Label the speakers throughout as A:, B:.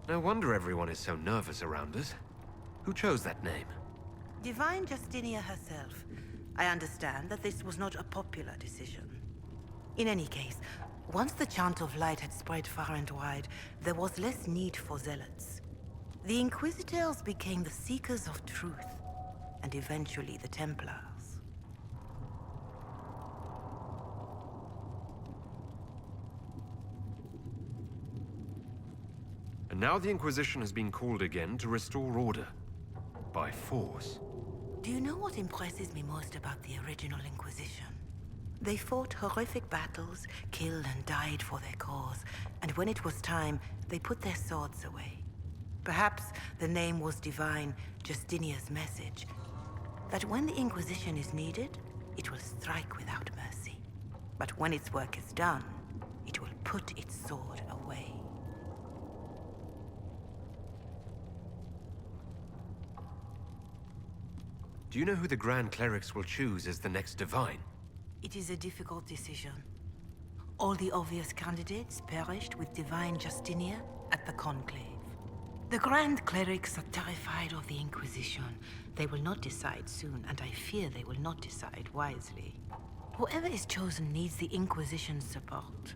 A: No wonder everyone is so nervous around us. Who chose that name?
B: Divine Justinia herself. I understand that this was not a popular decision. In any case, once the chant of light had spread far and wide, there was less need for zealots. The Inquisitors became the seekers of truth, and eventually the Templars.
A: And now the Inquisition has been called again to restore order. By force.
B: Do you know what impresses me most about the original Inquisition? They fought horrific battles, killed and died for their cause, and when it was time, they put their swords away. Perhaps the name was divine, Justinia's message, that when the Inquisition is needed, it will strike without mercy. But when its work is done, it will put its sword away.
A: Do you know who the Grand Clerics will choose as the next Divine?
B: It is a difficult decision. All the obvious candidates perished with Divine Justinia at the Conclave. The Grand Clerics are terrified of the Inquisition. They will not decide soon, and I fear they will not decide wisely. Whoever is chosen needs the Inquisition's support.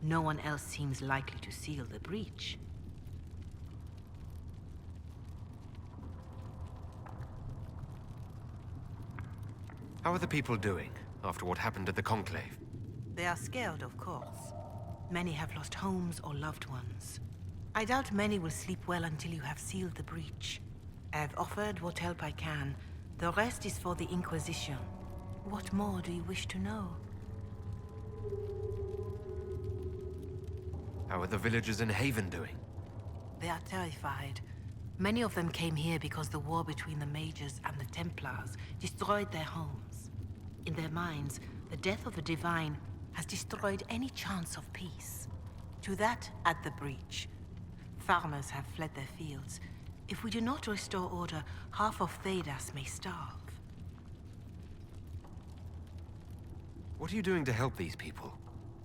B: No one else seems likely to seal the breach.
A: How are the people doing, after what happened at the Conclave?
B: They are scared, of course. Many have lost homes or loved ones. I doubt many will sleep well until you have sealed the breach. I have offered what help I can. The rest is for the Inquisition. What more do you wish to know?
A: How are the villagers in Haven doing?
B: They are terrified. Many of them came here because the war between the Mages and the Templars destroyed their homes. In their minds, the death of the Divine has destroyed any chance of peace. To that, add the breach. Farmers have fled their fields. If we do not restore order, half of Thedas may starve.
A: What are you doing to help these people?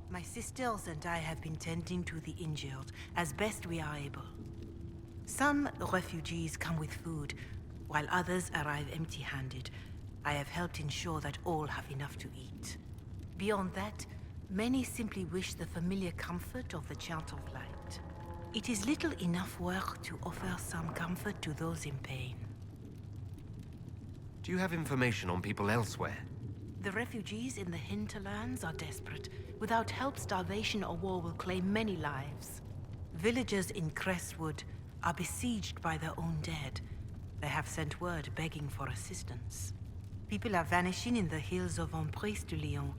B: My sisters and I have been tending to the injured as best we are able. Some refugees come with food, while others arrive empty-handed. I have helped ensure that all have enough to eat. Beyond that, many simply wish the familiar comfort of the Chant of Light. It is little enough work to offer some comfort to those in pain.
A: Do you have information on people elsewhere?
B: The refugees in the hinterlands are desperate. Without help, starvation or war will claim many lives. Villagers in Crestwood are besieged by their own dead. They have sent word begging for assistance. People are vanishing in the hills of Emprise de Lyon.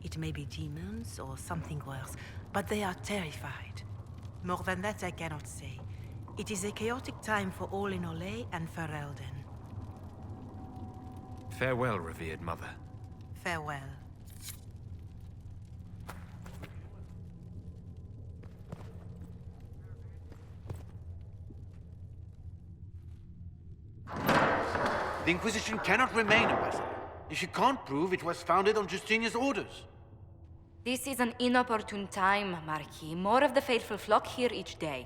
B: It may be demons or something worse, but they are terrified. More than that I cannot say. It is a chaotic time for all in Olay and Ferelden.
A: Farewell, revered mother.
B: Farewell.
C: The Inquisition cannot remain, Ambassador, if you can't prove it was founded on Justinia's orders.
D: This is an inopportune time, Marquis. More of the faithful flock here each day.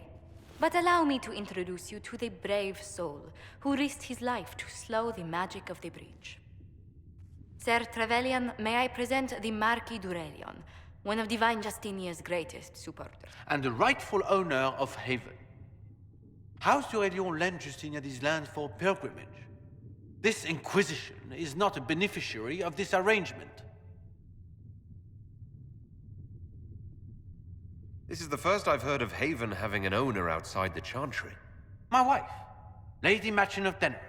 D: But allow me to introduce you to the brave soul who risked his life to slow the magic of the breach. Sir Trevelyan, may I present the Marquis d'Aurelion, one of Divine Justinia's greatest supporters.
C: And the rightful owner of Haven. House d'Aurelion lent Justinia these lands for pilgrimage. This Inquisition is not a beneficiary of this arrangement.
A: This is the first I've heard of Haven having an owner outside the Chantry.
C: My wife, Lady Machin of Denner,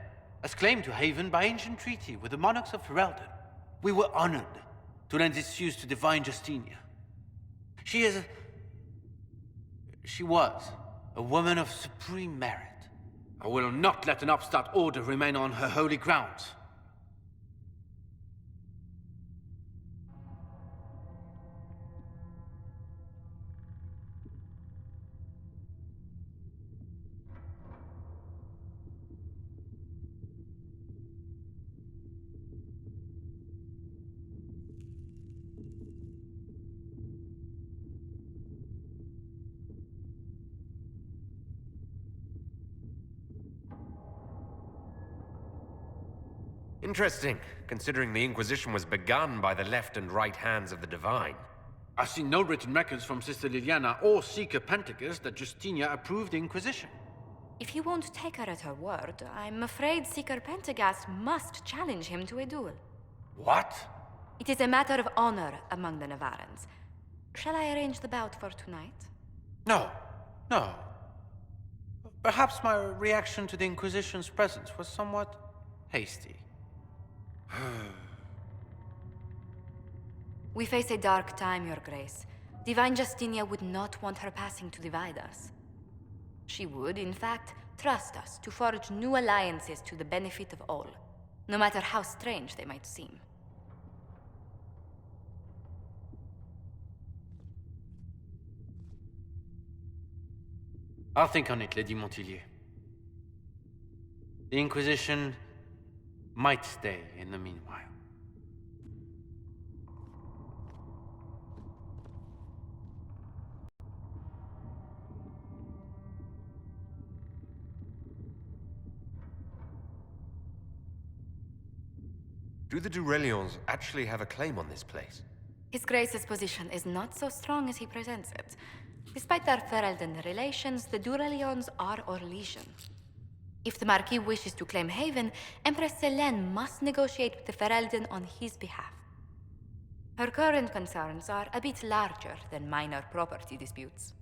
C: has claimed to Haven by ancient treaty with the monarchs of Ferelden. We were honored to lend its use to Divine Justinia. She was a woman of supreme merit. I will not let an upstart order remain on her holy grounds.
A: Interesting, considering the Inquisition was begun by the left and right hands of the Divine.
C: I've seen no written records from Sister Liliana or Seeker Pentagus that Justinia approved the Inquisition.
D: If you won't take her at her word, I'm afraid Seeker Pentagast must challenge him to a duel.
C: What?
D: It is a matter of honor among the Navarrans. Shall I arrange the bout for tonight?
C: No. No. Perhaps my reaction to the Inquisition's presence was somewhat hasty.
D: We face a dark time, Your Grace. Divine Justinia would not want her passing to divide us. She would, in fact, trust us to forge new alliances to the benefit of all, no matter how strange they might seem.
C: I'll think on it, Lady Montillier. The Inquisition might stay in the meanwhile.
A: Do the Durelions actually have a claim on this place?
D: His Grace's position is not so strong as he presents it. Despite their Ferelden relations, the Durelions are Orlesian. If the Marquis wishes to claim Haven, Empress Selene must negotiate with the Ferelden on his behalf. Her current concerns are a bit larger than minor property disputes.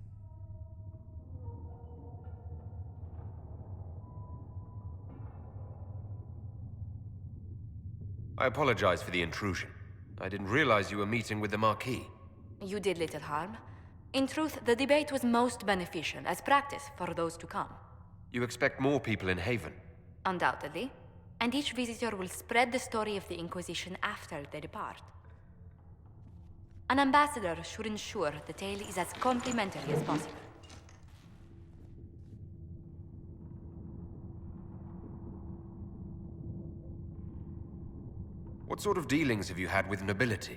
A: I apologize for the intrusion. I didn't realize you were meeting with the Marquis.
D: You did little harm. In truth, the debate was most beneficial as practice for those to come.
A: You expect more people in Haven?
D: Undoubtedly. And each visitor will spread the story of the Inquisition after they depart. An ambassador should ensure the tale is as complimentary as possible.
A: What sort of dealings have you had with nobility?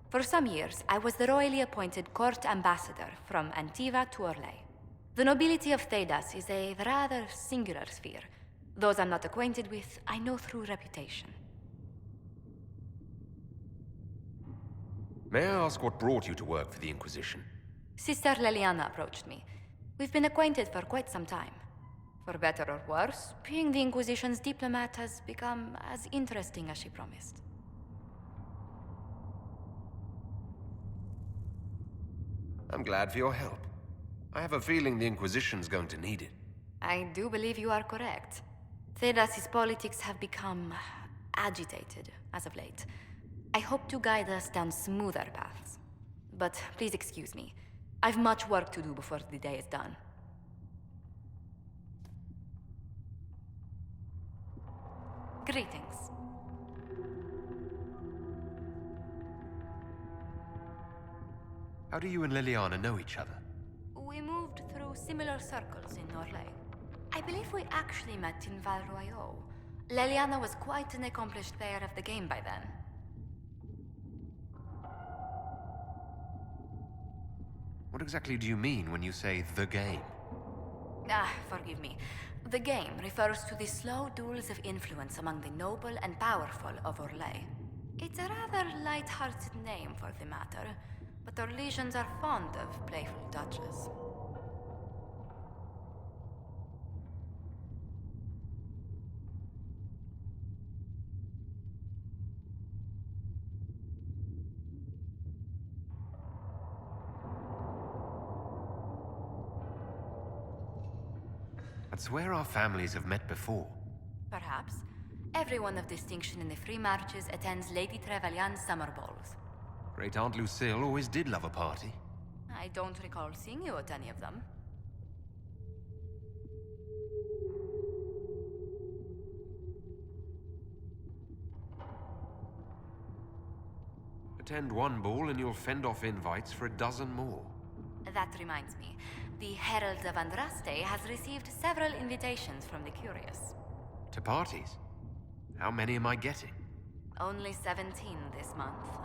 D: For some years, I was the royally appointed court ambassador from Antiva to Orlais. The nobility of Thedas is a rather singular sphere. Those I'm not acquainted with, I know through reputation.
A: May I ask what brought you to work for the Inquisition?
D: Sister Liliana approached me. We've been acquainted for quite some time. For better or worse, being the Inquisition's diplomat has become as interesting as she promised.
A: I'm glad for your help. I have a feeling the Inquisition's going to need it.
D: I do believe you are correct. Thedas' politics have become agitated as of late. I hope to guide us down smoother paths. But please excuse me. I've much work to do before the day is done. Greetings.
A: How do you and Liliana know each other?
D: We moved through similar circles in Orlais. I believe we actually met in Val Royaux. Liliana was quite an accomplished player of the game by then.
A: What exactly do you mean when you say the game?
D: Forgive me. The game refers to the slow duels of influence among the noble and powerful of Orlais. It's a rather light-hearted name for the matter, but Orlesians are fond of playful touches.
A: I'd swear our families have met before.
D: Perhaps. Everyone of distinction in the Free Marches attends Lady Trevelyan's summer balls.
A: Great Aunt Lucille always did love a party.
D: I don't recall seeing you at any of them.
A: Attend one ball and you'll fend off invites for a dozen more.
D: That reminds me. The Herald of Andraste has received several invitations from the curious.
A: To parties? How many am I getting?
D: Only 17 this month.